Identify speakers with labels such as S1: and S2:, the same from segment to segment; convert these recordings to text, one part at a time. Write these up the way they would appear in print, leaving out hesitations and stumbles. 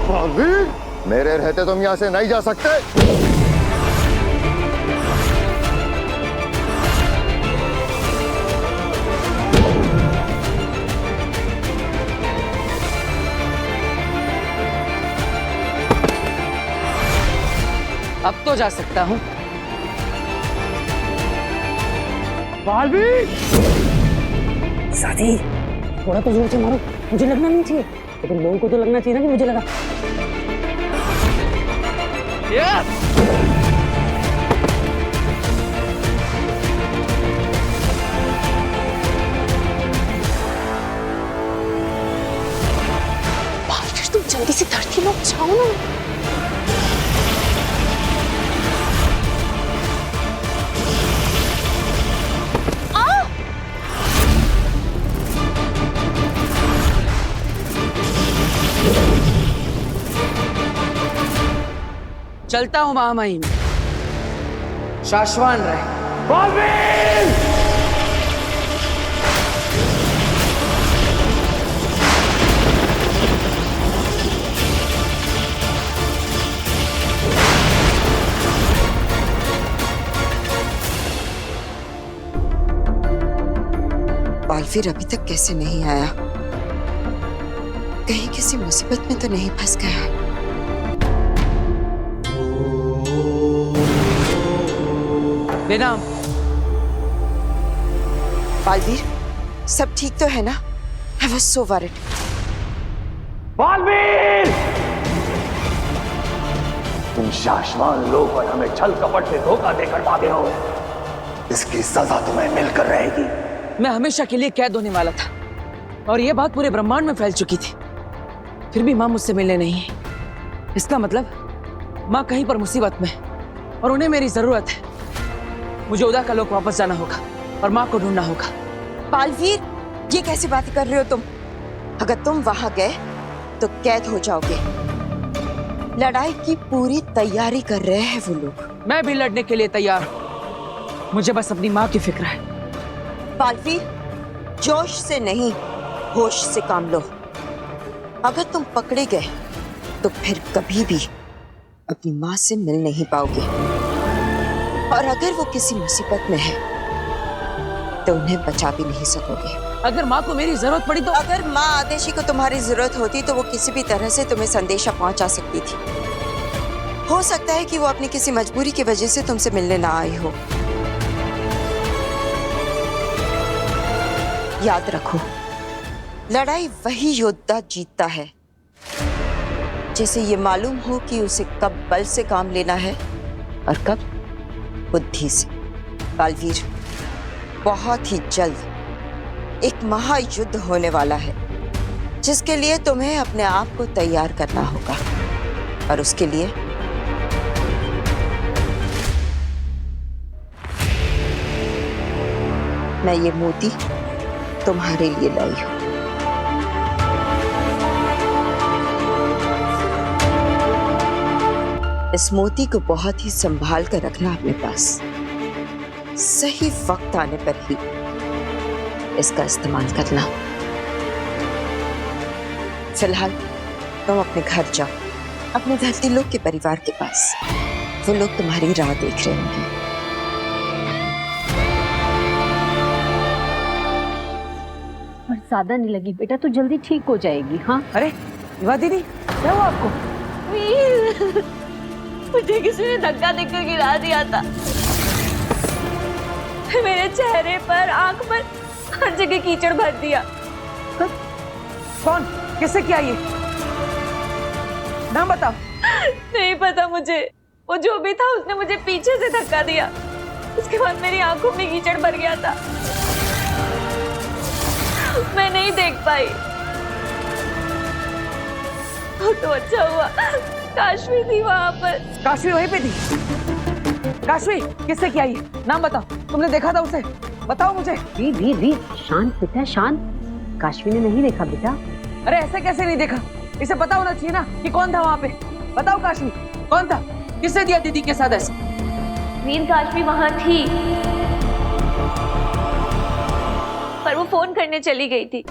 S1: बालवीर, मेरे रहते तुम यहाँ से नहीं जा सकते।
S2: अब तो जा सकता हूँ।
S3: बालवीर! साथी, थोड़ा तो जोर से मारो, मुझे लगना नहीं चाहिए, लेकिन लोगों को तो लगना चाहिए ना कि मुझे लगा।
S4: बालवीर, तुम जल्दी से धरती में जाओ ना।
S2: चलता हूँ महामहिम, शाश्वान रहे।
S3: बालवीर!
S4: बालवीर अभी तक कैसे नहीं आया? कहीं किसी मुसीबत में तो नहीं फंस गया?
S2: बेनाम।
S4: बालवीर, सब ठीक तो है ना? I was so worried.
S3: Baalveer! तुम शाश्वान लोग और हमें छल कपट से धोखा देकर भागे हो। इसकी सजा तुम्हें मिलकर रहेगी।
S2: मैं हमेशा के लिए कैद होने वाला था और ये बात पूरे ब्रह्मांड में फैल चुकी थी। फिर भी माँ मुझसे मिलने नहीं है। इसका मतलब माँ कहीं पर मुसीबत में और उन्हें मेरी जरूरत है। मुझे उदा का लोक वापस जाना होगा और माँ को ढूंढना होगा।
S4: बालवीर, ये कैसी बातें कर रहे हो तुम? अगर तुम वहां गए तो कैद हो जाओगे। लड़ाई की पूरी तैयारी कर रहे हैं वो लोग।
S2: मैं भी लड़ने के लिए तैयार हूँ। मुझे बस अपनी माँ की फिक्र है।
S4: बालवीर, जोश से नहीं, होश से काम लो। अगर तुम पकड़े गए तो फिर कभी भी अपनी माँ से मिल नहीं पाओगे। और अगर वो किसी मुसीबत में है तो उन्हें बचा भी नहीं सकोगे।
S2: अगर माँ को मेरी जरूरत पड़ी तो?
S4: अगर माँ आदेशी को तुम्हारी जरूरत होती तो वो किसी भी तरह से तुम्हें संदेशा पहुंचा सकती थी। हो सकता है कि वो अपनी किसी मजबूरी की वजह से तुमसे मिलने ना आई हो। याद रखो, लड़ाई वही योद्धा जीतता है जिसे ये मालूम हो कि उसे कब बल से काम लेना है और कब बुद्धि से। बालवीर, बहुत ही जल्द एक महायुद्ध होने वाला है जिसके लिए तुम्हें अपने आप को तैयार करना होगा। और उसके लिए मैं ये मोती तुम्हारे लिए लाई हूं। इस मोती को बहुत ही संभाल कर रखना अपने पास। सही वक्त आने पर ही इसका इस्तेमाल करना। फिलहाल तुम अपने घर जाओ, अपने धरती लोक के परिवार के पास। वो लोग तुम्हारी राह देख रहे होंगे।
S5: और ज्यादा नहीं लगी बेटा, तो जल्दी ठीक हो जाएगी। हाँ,
S2: अरे विवाह दीदी, क्या हुआ आपको?
S5: मुझे किसी ने धक्का देकर गिरा दिया था। मेरे चेहरे पर, आंख पर, हर जगह कीचड़ भर दिया।
S2: कौन, किससे किया ये? नाम बताओ।
S5: नहीं पता मुझे। वो जो भी था उसने मुझे पीछे से धक्का दिया। उसके बाद मेरी आंखों में कीचड़ भर गया था। मैं नहीं देख पाई। तो अच्छा हुआ काशवी थी वहां पर।
S2: काशवी वहीं पे थी? काशवी किससे किया ये? नाम बताओ, तुमने देखा था उसे? बताओ मुझे।
S5: वी शांत बेटा, शांत। काशवी ने नहीं देखा बेटा।
S2: अरे ऐसे कैसे नहीं देखा? इसे पता होना चाहिए ना कि कौन था वहां पे। बताओ काशवी, कौन था? किसने दिया दीदी के साथ ऐसे?
S5: वीर, काशवी वहां थी पर वो फोन करने चली गई थी।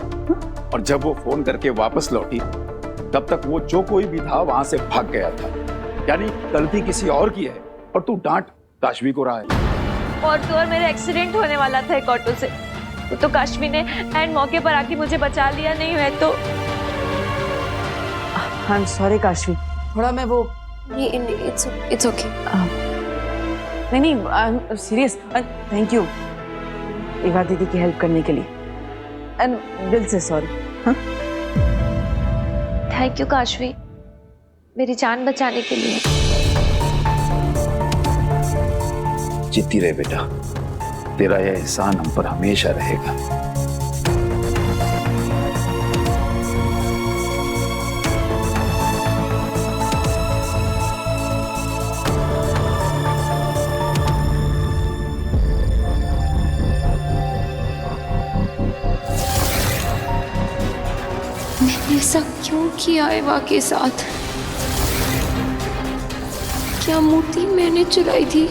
S6: और जब वो फोन करके वापस लौटी तब तक वो जो कोई भी था वहां से भाग गया था। यानी गलती किसी और की है और तू डांट काशवी को रहा है।
S5: ऑटो और मेरा एक्सीडेंट होने वाला था एक ऑटो से, वो तो काशवी ने एंड मौके पर आके मुझे बचा लिया। नहीं है तो
S2: आई एम सॉरी काशवी, थोड़ा मैं वो
S5: इट्स ओके।
S2: नहीं I am serious. Thank you Eva दीदी की हेल्प करने के लिए, एंड दिल से सॉरी। हाँ
S5: थैंक यू काशवी, मेरी जान बचाने के लिए।
S6: जीती रहे बेटा, तेरा यह एहसान हम पर हमेशा रहेगा।
S7: मैंने ऐसा क्यों किया एवा के साथ? क्या मूर्ति मैंने चुराई थी?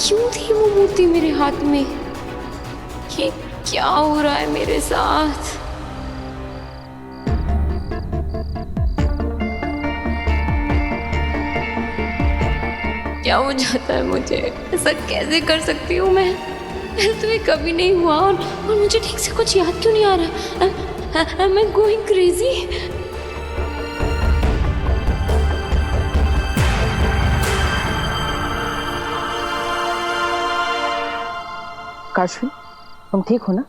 S7: क्यों थी वो मूर्ति मेरे हाथ में? ये क्या हो रहा है मेरे साथ? क्या हो जाता है मुझे? ऐसा कैसे कर सकती हूँ मैं? तो ये कभी नहीं हुआ और मुझे ठीक से कुछ याद क्यों नहीं आ रहा? Am I going crazy?
S2: Kashvi तुम ठीक हो ना?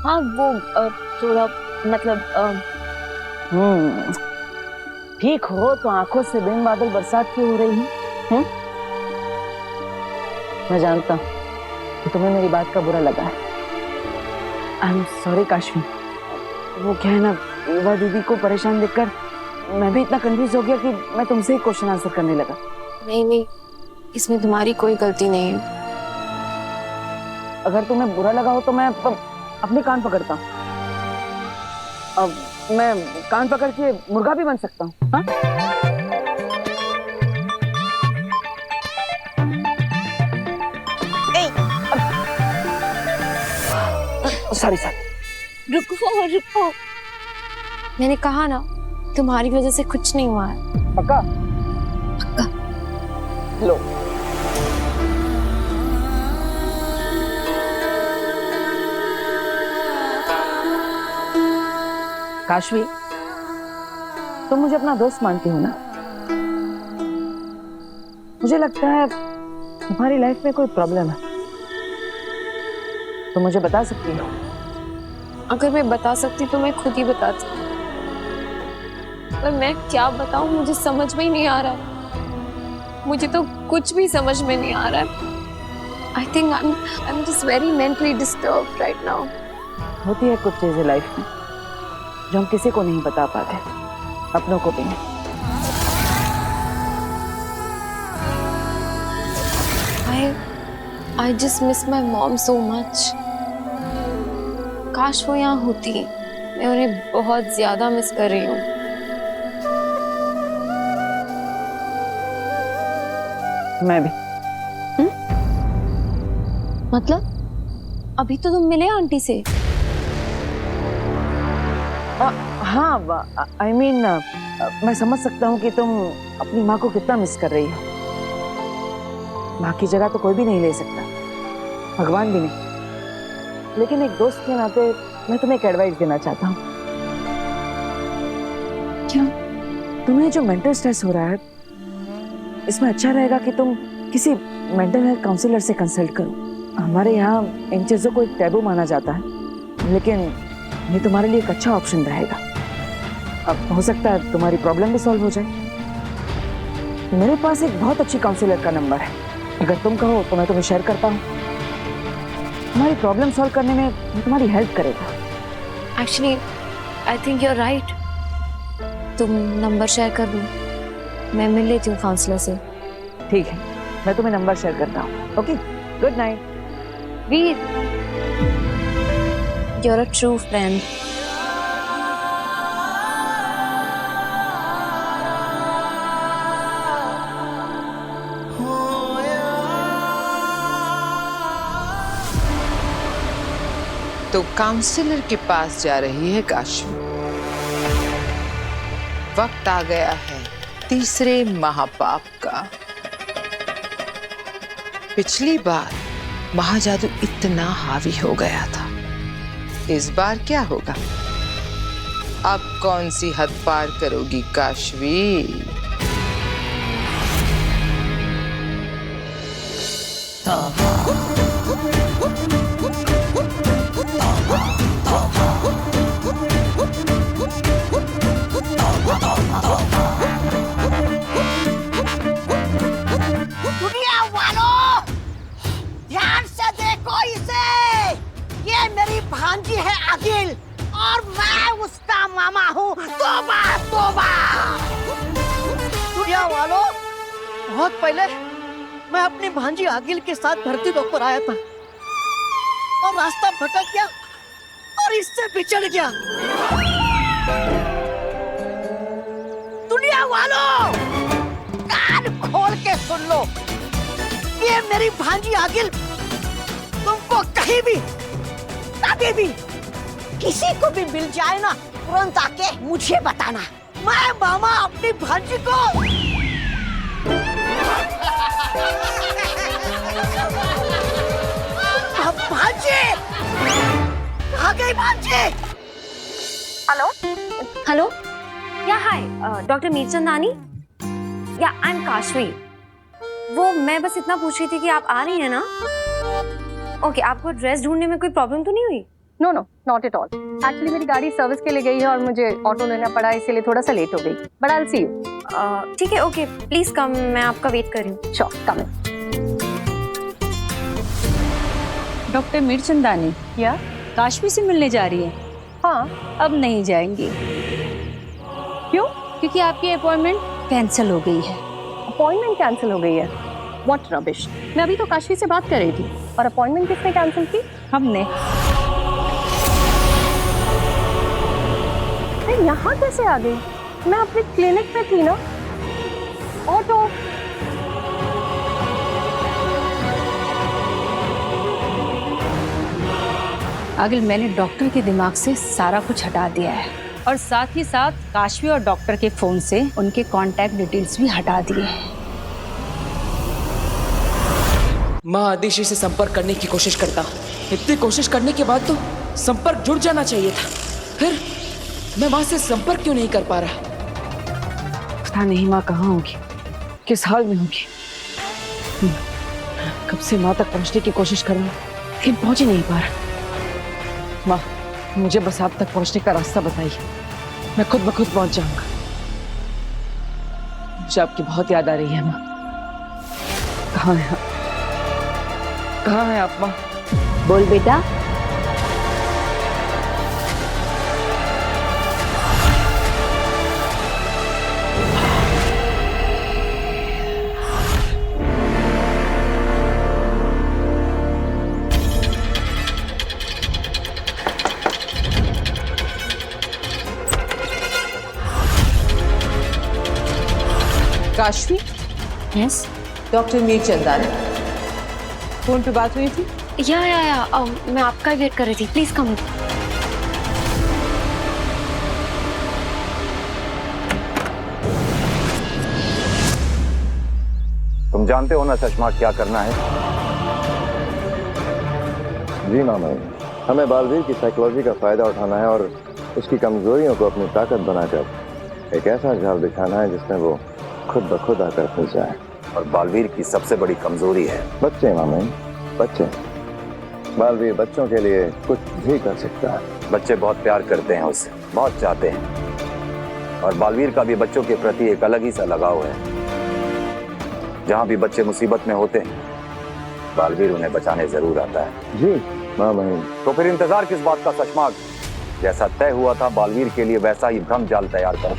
S5: हाँ वो थोड़ा मतलब
S2: ठीक हो तो आंखों से बिन बादल बरसात क्यों हो रही है? मैं जानता हूँ कि तुम्हें मेरी बात का बुरा लगा है। I am sorry Kashvi. वो क्या है ना, एवा दीदी को परेशान देखकर मैं भी इतना कंफ्यूज हो गया कि मैं तुमसे ही क्वेश्चन आंसर करने लगा।
S7: नहीं, इसमें तुम्हारी कोई गलती नहीं है।
S2: अगर तुम्हें बुरा लगा हो तो मैं अपने कान पकड़ता हूँ। अब मैं कान पकड़ के मुर्गा भी बन सकता हूँ। हाँ? सॉरी।
S7: रुको। मैंने कहा ना, तुम्हारी वजह से कुछ नहीं हुआ है।
S2: पक्का? लो। काशवी तुम मुझे अपना दोस्त मानती हो ना? मुझे लगता है तुम्हारी लाइफ में कोई प्रॉब्लम है, तो मुझे बता सकती हो।
S7: अगर मैं बता सकती तो मैं खुद ही बताती, पर मैं क्या बताऊं मुझे समझ में ही नहीं आ रहा है। मुझे तो कुछ भी समझ में नहीं आ रहा है। I think I am just very mentally disturbed right now.
S2: होती है कुछ चीजें लाइफ में जो हम किसी को नहीं बता पाते, अपनों को भी नहीं।
S7: I just miss my mom so much. काश वो यहाँ होती, मैं उन्हें बहुत ज्यादा मिस कर रही हूँ।
S2: मैं भी।
S7: मतलब अभी तो तुम मिले आंटी से?
S2: हाँ आई मीन मैं समझ सकता हूँ कि तुम अपनी माँ को कितना मिस कर रही हो। माँ की जगह तो कोई भी नहीं ले सकता, भगवान भी नहीं। लेकिन एक दोस्त के नाते मैं तुम्हें एक एडवाइस देना चाहता हूँ।
S7: क्या?
S2: तुम्हें जो मेंटल स्ट्रेस हो रहा है, इसमें अच्छा रहेगा कि तुम किसी मेंटल हेल्थ काउंसलर से कंसल्ट करो। हमारे यहाँ इन चीज़ों को एक टैबू माना जाता है, लेकिन ये तुम्हारे लिए एक अच्छा ऑप्शन रहेगा। अब हो सकता है तुम्हारी प्रॉब्लम भी सॉल्व हो जाए। मेरे पास एक बहुत अच्छी काउंसलर का नंबर है, अगर तुम कहो तो मैं तुम्हें शेयर करता हूँ। तुम्हारी प्रॉब्लम सॉल्व करने में वो तुम्हारी हेल्प करेगा।
S7: Actually I think you are right. तुम नंबर शेयर कर दो, मैं मिल लेती हूँ काउंसलर से।
S2: ठीक है, मैं तुम्हें नंबर शेयर करता हूँ। Okay, good night.
S7: Veer, you are a true friend.
S8: तो काउंसलर के पास जा रही है काशवी। वक्त आ गया है तीसरे महापाप का। पिछली बार महाजादू इतना हावी हो गया था, इस बार क्या होगा? अब कौन सी हद पार करोगी काशवी?
S9: दुनिया वालों, ध्यान से देखो इसे। ये मेरी भांजी है अगिल और मैं उसका मामा हूँ। तोबा तोबा। दुनिया वालों, बहुत पहले मैं अपनी भांजी अगिल के साथ धरती लोक पर आया था और रास्ता भटक गया और इससे बिछड़ गया। दुनिया वालों, कान खोल के सुन लो। ये मेरी भांजी अगिल तुमको कहीं भी कभी भी किसी को भी मिल जाए ना, तुरंत आके मुझे बताना। मैं मामा अपनी भांजी को भांजी कहाँ गई भांजी?
S7: हेलो हेलो, या हाय डॉक्टर मीरचंदानी, या आई एम काशवी। वो मैं बस इतना पूछ रही थी कि आप आ रही हैं ना? ओके, आपको ड्रेस ढूंढने में कोई प्रॉब्लम तो नहीं हुई?
S10: No no, not at all. Actually मेरी गाड़ी सर्विस के लिए गई है और मुझे ऑटो लेना पड़ा, इसीलिए थोड़ा सा लेट हो गई। But I will see you.
S7: ठीक है, ओके, प्लीज कम, मैं आपका वेट कर रही हूँ।
S10: श्योर, कम इन।
S11: डॉक्टर मीरचंदानी,
S10: या
S11: काशवी से मिलने जा रही है?
S10: हाँ।
S11: अब नहीं जाएंगी।
S10: क्यों?
S11: क्योंकि आपकी अपॉइंटमेंट कैंसिल हो गई है।
S10: अपॉइंटमेंट कैंसिल हो गई है? What rubbish. मैं अभी तो काशवी से बात कर रही थी। और अपॉइंटमेंट किसने कैंसिल की?
S11: हमने।
S10: यहाँ कैसे आ गई? मैं अपने क्लिनिक पे थी ना। ऑटो।
S11: अगिल, मैंने डॉक्टर के दिमाग से सारा कुछ हटा दिया है और साथ ही साथ काशवी और डॉक्टर के फोन से उनके कांटेक्ट डिटेल्स भी हटा दिए हैं।
S2: माँ आदिशी से संपर्क करने की कोशिश करता। इतनी कोशिश करने के बाद तो संपर्क जुड़ जाना चाहिए था। फिर मैं माँ से संपर्क क्यों नहीं कर पा रहा? पता नहीं माँ कहाँ होगी, किस हाल में होगी। कब से माँ तक पहुँचने की कोशिश कर रहा हूँ लेकिन पहुँच ही नहीं पा रहा। माँ, मुझे बस आप तक पहुँचने का रास्ता बताइए, मैं खुद ब खुद पहुँच जाऊंगा। मुझे आपकी बहुत याद आ रही है माँ। कहाँ है आप? कहाँ है आप माँ?
S11: बोल बेटा।
S8: Kashvi?
S11: Yes.
S8: Doctor Mirchandani, phone पे बात हुई थी?
S7: या मैं आपका वेट कर रही थी। Please come.
S1: तुम जानते हो ना चश्मा क्या करना है? जी मामा, हमें बालवीर की साइकोलॉजी का फायदा उठाना है और उसकी कमजोरियों को अपनी ताकत बनाकर एक ऐसा जाल बिछाना है जिसमें वो खुद ब खुद आकर फंस जाए।
S3: और बालवीर की सबसे बड़ी कमजोरी है
S1: बच्चे मामा, बच्चे। बालवीर बच्चों के लिए कुछ भी कर सकता है।
S3: बच्चे बहुत प्यार करते हैं उससे, बहुत चाहते हैं। और बालवीर का भी बच्चों के प्रति एक अलग ही सा लगाव है। जहाँ भी बच्चे मुसीबत में होते हैं, बालवीर उन्हें बचाने जरूर आता है।
S1: जी मामा।
S3: तो फिर इंतजार किस बात का सशमाक? जैसा तय हुआ था बालवीर के लिए वैसा ही भ्रम जाल तैयार करो।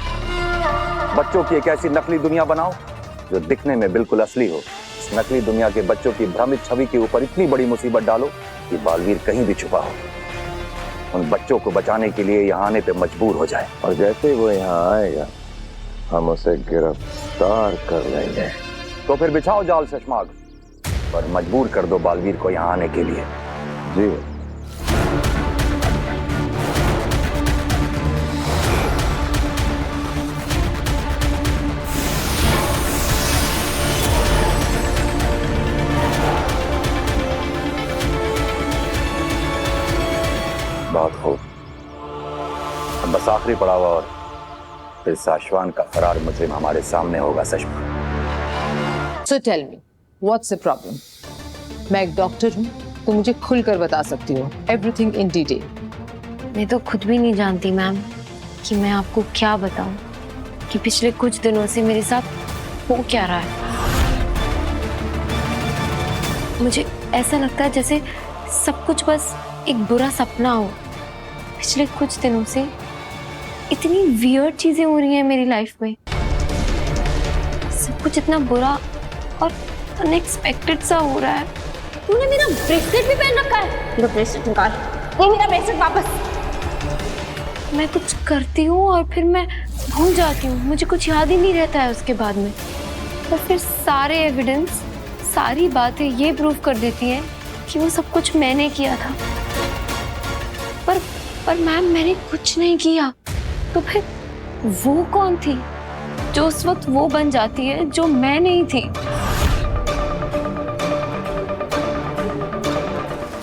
S3: बच्चों की एक ऐसी नकली दुनिया बनाओ जो दिखने में बिल्कुल असली हो। इस नकली दुनिया के बच्चों की भ्रमित छवि के ऊपर इतनी बड़ी मुसीबत डालो कि बालवीर कहीं भी छुपा हो। उन बच्चों को बचाने के लिए यहाँ आने पे मजबूर हो जाए।
S1: और जैसे वो यहाँ आएगा हम उसे गिरफ्तार कर लेंगे।
S3: तो फिर बिछाओ जाल सशमाग, पर मजबूर कर दो बालवीर को यहाँ आने के लिए।
S1: जी।
S3: अब बस आखिरी पड़ाव और फिर साशवान का फरार मुजरिम हमारे सामने होगा सशमा।
S8: So tell me what's the problem? मैं एक डॉक्टर हूँ तो मुझे खुलकर बता सकती हो एवरीथिंग इन डिटेल।
S7: मैं तो खुद भी नहीं जानती मैम कि मैं आपको क्या बताऊं कि पिछले कुछ दिनों से मेरे साथ हो क्या रहा है। मुझे ऐसा लगता है जैसे सब कुछ बस एक बुरा सपना हो। पिछले कुछ दिनों से इतनी वियर्ड चीजें हो रही हैं मेरी लाइफ में, सब कुछ इतना बुरा और अनएक्सपेक्टेड सा हो रहा है। तूने मेरा ब्रेसलेट भी पहन रखा है। मेरा ब्रेसलेट निकाल, ये मेरा ब्रेसलेट वापस। मैं कुछ करती हूँ और फिर मैं भूल जाती हूँ, मुझे कुछ याद ही नहीं रहता है उसके बाद में। और फिर सारे एविडेंस, सारी बातें ये प्रूव कर देती हैं कि वो सब कुछ मैंने किया था। पर मैम मैंने कुछ नहीं किया। तो फिर वो कौन थी जो उस वक्त वो बन जाती है जो मैं नहीं थी?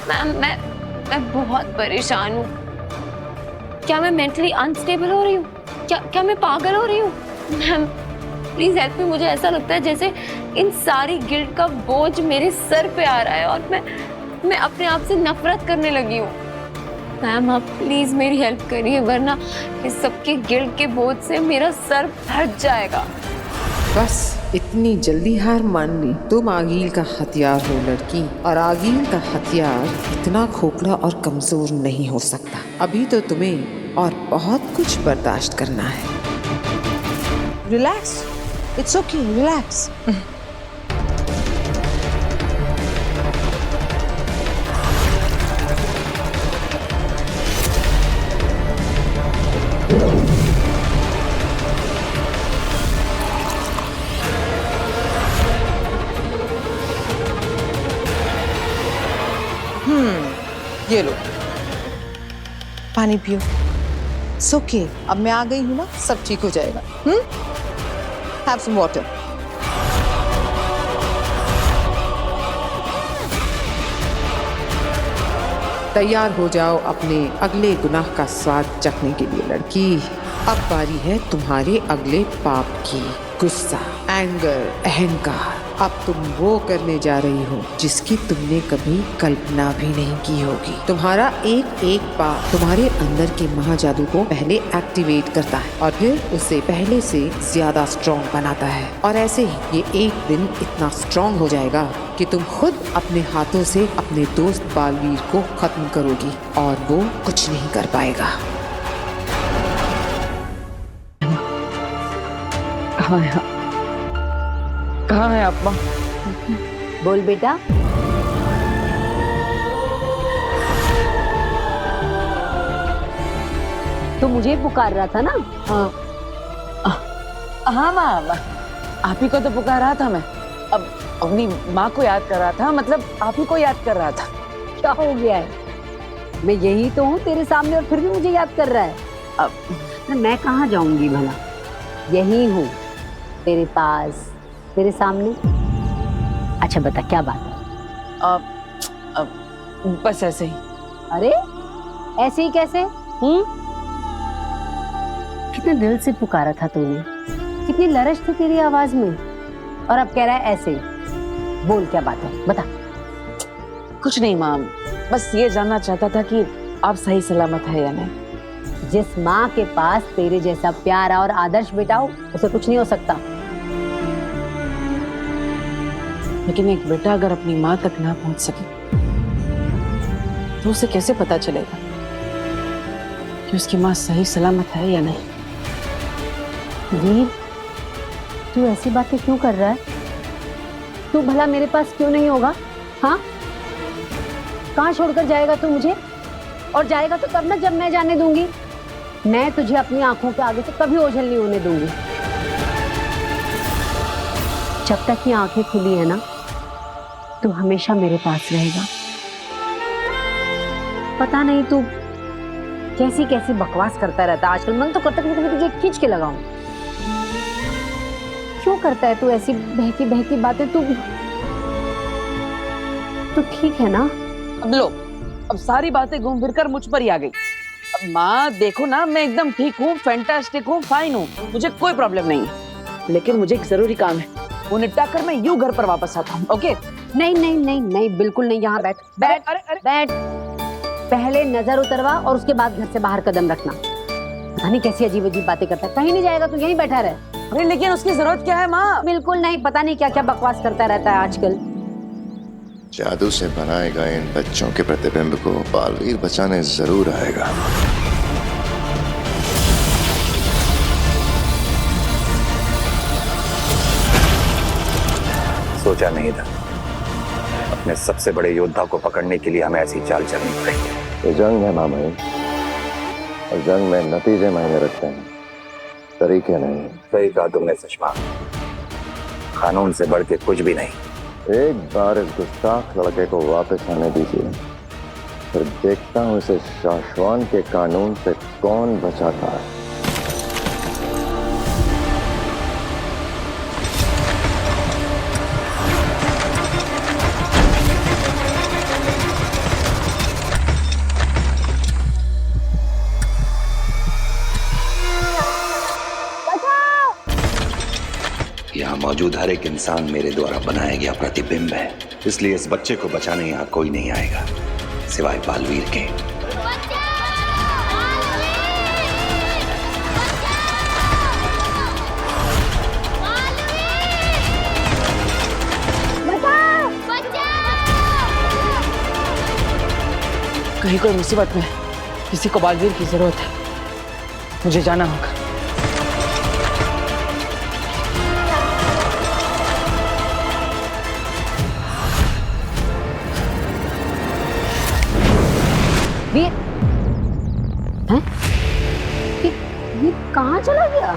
S7: मैम मैं बहुत परेशान हूँ। क्या मैं मेंटली अनस्टेबल हो रही हूँ? क्या मैं पागल हो रही हूँ? Ma'am please help me. मुझे ऐसा लगता है जैसे इन सारी गिल्ट का बोझ मेरे सर पे आ रहा है और मैं अपने आप से नफरत करने लगी हूँ। मैम आप प्लीज मेरी हेल्प करिए, वरना इस सबके गिल्ट के बोझ से मेरा सर फट जाएगा।
S8: बस इतनी जल्दी हार मान ली? तुम आगील का हथियार हो लड़की, और आगील का हथियार इतना खोखला और कमजोर नहीं हो सकता। अभी तो तुम्हें और बहुत कुछ बर्दाश्त करना है। Relax, it's okay, relax. ये लो पानी पियो। ओके, अब मैं आ गई हूँ ना, सब ठीक हो जाएगा। Have some water. तैयार हो जाओ अपने अगले गुनाह का स्वाद चखने के लिए लड़की। अब बारी है तुम्हारे अगले पाप की। गुस्सा, एंगर, अहंकार। अब तुम वो करने जा रही हो जिसकी तुमने कभी कल्पना भी नहीं की होगी। तुम्हारा एक एक पाप तुम्हारे अंदर के महाजादू को पहले एक्टिवेट करता है और फिर उसे पहले से ज्यादा स्ट्रॉन्ग बनाता है। और ऐसे ही ये एक दिन इतना स्ट्रॉन्ग हो जाएगा कि तुम खुद अपने हाथों से अपने दोस्त बालवीर को खत्म करोगी और वो कुछ नहीं कर पाएगा।
S2: कहाँ है आप माँ?
S11: बोल बेटा। तो मुझे पुकार रहा था ना?
S2: हाँ माँ, आप ही को तो पुकार रहा था मैं। अब अपनी माँ को याद कर रहा था, मतलब आप ही को याद कर रहा था।
S11: क्या हो गया है? मैं यही तो हूँ तेरे सामने और फिर भी मुझे याद कर रहा है। अब मैं कहाँ जाऊंगी भला? यही हूँ तेरे पास, तेरे सामने। अच्छा बता क्या बात है?
S2: बस ऐसे ही।
S11: अरे ऐसे ही कैसे? कितने दिल से पुकारा था तूने, कितनी लरज थी तेरी आवाज में, और अब कह रहा है ऐसे ही। बोल क्या बात है, बता।
S2: कुछ नहीं माँ, बस ये जानना चाहता था कि आप सही सलामत है या नहीं।
S11: जिस माँ के पास तेरे जैसा प्यारा और आदर्श बेटा हो उसे कुछ नहीं हो सकता।
S2: लेकिन एक बेटा अगर अपनी माँ तक ना पहुंच सके तो उसे कैसे पता चलेगा कि उसकी माँ सही सलामत है या नहीं?
S11: वीर, तू ऐसी बातें क्यों कर रहा है? तू भला मेरे पास क्यों नहीं होगा? हाँ, कहाँ छोड़कर जाएगा तू मुझे? और जाएगा तो तब ना जब मैं जाने दूंगी। मैं तुझे अपनी आंखों के आगे से कभी ओझल नहीं होने दूंगी। जब तक ये आंखें खुली है ना, तू हमेशा मेरे पास रहेगा। पता नहीं तू कैसी कैसी बकवास करता रहता है आजकल। मन तो करता है कि तुझे खींच के लगाऊं। क्यों करता है तू ऐसी बहकी बहकी बातें? तू ठीक है ना?
S2: अब लो, अब सारी बातें घूम फिर कर मुझ पर ही आ गई। माँ देखो ना, मैं एकदम ठीक हूँ, फैंटास्टिक हूँ, फाइन हूँ, मुझे कोई प्रॉब्लम नहीं है। लेकिन मुझे एक जरूरी काम है, वो निपटा कर मैं यूं घर पर वापस आता हूँ। ओके?
S11: नहीं नहीं नहीं नहीं, बिल्कुल नहीं। यहाँ बैठ बैठ बैठ। पहले नजर उतरवा और उसके बाद घर से बाहर कदम रखना। पता नहीं कैसी अजीब अजीब बातें करता है। कहीं नहीं जाएगा, तू यहीं बैठा रहे।
S2: अरे लेकिन उसकी जरूरत क्या है माँ?
S11: बिल्कुल नहीं, पता नहीं क्या क्या बकवास करता रहता है आजकल।
S1: जादू से बनाए गए इन बच्चों के प्रतिबिंब को बालवीर बचाने जरूर आएगा।
S3: सोचा नहीं था अपने सबसे बड़े योद्धा को पकड़ने के लिए हमें ऐसी चाल चलनी पड़ेगी।
S1: ये जंग है मामई, और जंग में नतीजे मायने रखते हैं, तरीके नहीं।
S3: सही कहा तुमने सुषमा, कानून से बढ़ के कुछ भी नहीं।
S1: एक बार इस गुस्ताख लड़के को वापस आने दीजिए, फिर देखता हूँ इसे शाश्वान के कानून से कौन बचाता है।
S12: यहाँ मौजूद हर एक इंसान मेरे द्वारा बनाया गया प्रतिबिंब है, इसलिए इस बच्चे को बचाने यहाँ कोई नहीं आएगा सिवाय बालवीर के।
S2: कहीं कोई मुसीबत में किसी को बालवीर की जरूरत है, मुझे जाना होगा।
S11: वीर, हैं? ये कहाँ चला गया?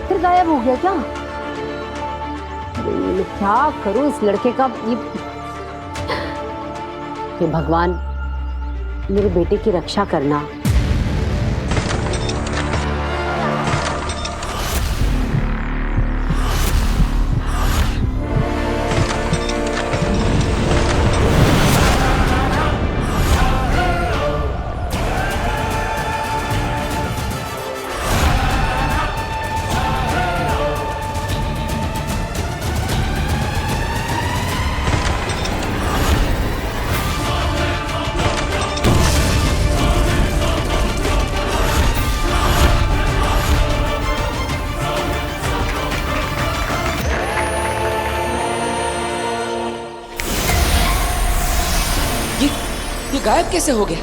S11: फिर गायब हो गया क्या? मैं क्या करूं इस लड़के का? ये भगवान, मेरे बेटे की रक्षा करना।
S2: ये गायब कैसे हो गया?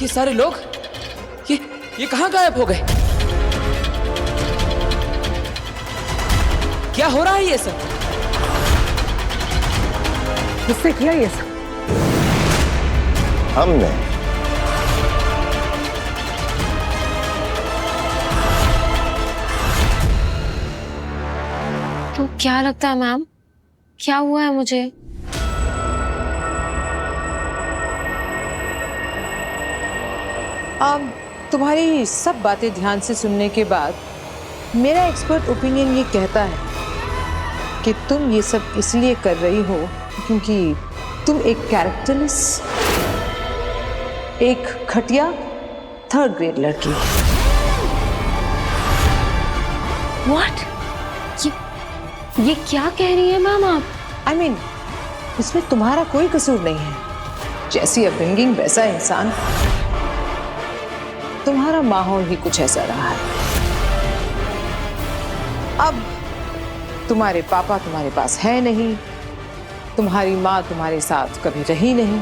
S2: ये सारे लोग ये कहाँ गायब हो गए? क्या हो रहा है ये सब? किसने किया ये सब?
S1: हमने।
S7: तो क्या लगता है मैम, क्या हुआ है मुझे?
S8: तुम्हारी सब बातें ध्यान से सुनने के बाद मेरा एक्सपर्ट ओपिनियन ये कहता है कि तुम ये सब इसलिए कर रही हो क्योंकि तुम एक कैरेक्टरलेस, एक घटिया 3rd ग्रेड लड़की हो।
S7: What? ये क्या कह रही है मैम आप?
S8: I mean, इसमें तुम्हारा कोई कसूर नहीं है। जैसी अपब्रिंगिंग वैसा इंसान, तुम्हारा माहौल ही कुछ ऐसा रहा है। अब तुम्हारे पापा तुम्हारे पास है नहीं, तुम्हारी माँ तुम्हारे साथ कभी रही नहीं,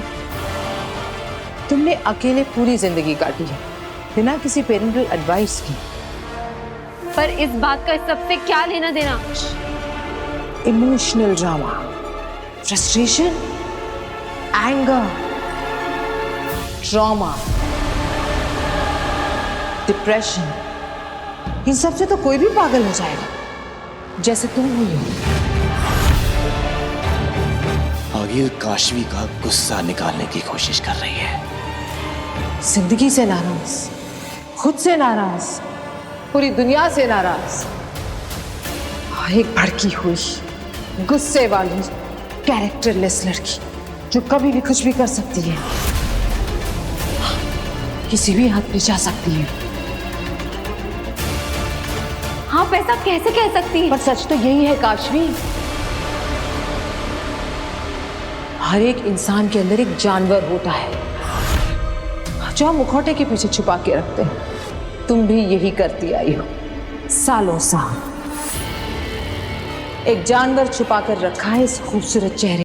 S8: तुमने अकेले पूरी जिंदगी काटी है बिना किसी पेरेंटल एडवाइस की।
S7: पर इस बात का इस सबसे क्या लेना देना?
S8: Emotional drama, frustration, anger, trauma, depression, इन सब से तो कोई भी पागल हो जाएगा, जैसे तुम हुई हो।
S12: आगिल काशवी का गुस्सा निकालने की कोशिश कर रही है।
S8: जिंदगी से नाराज, खुद से नाराज, पूरी दुनिया से नाराज, और एक भड़की हुई, गुस्से वाली, कैरेक्टरलेस लड़की।
S2: जो कभी भी कुछ भी कर सकती है, किसी भी हद पे जा सकती है।
S7: आप ऐसा कैसे कह सकती हैं?
S2: पर सच तो यही है काशवी, हर एक इंसान के अंदर एक जानवर होता है जो हम मुखौटे के पीछे छुपा के रखते हैं। तुम भी यही करती आई हो सालों साल। एक जानवर छुपा कर रखा है इस खूबसूरत चेहरे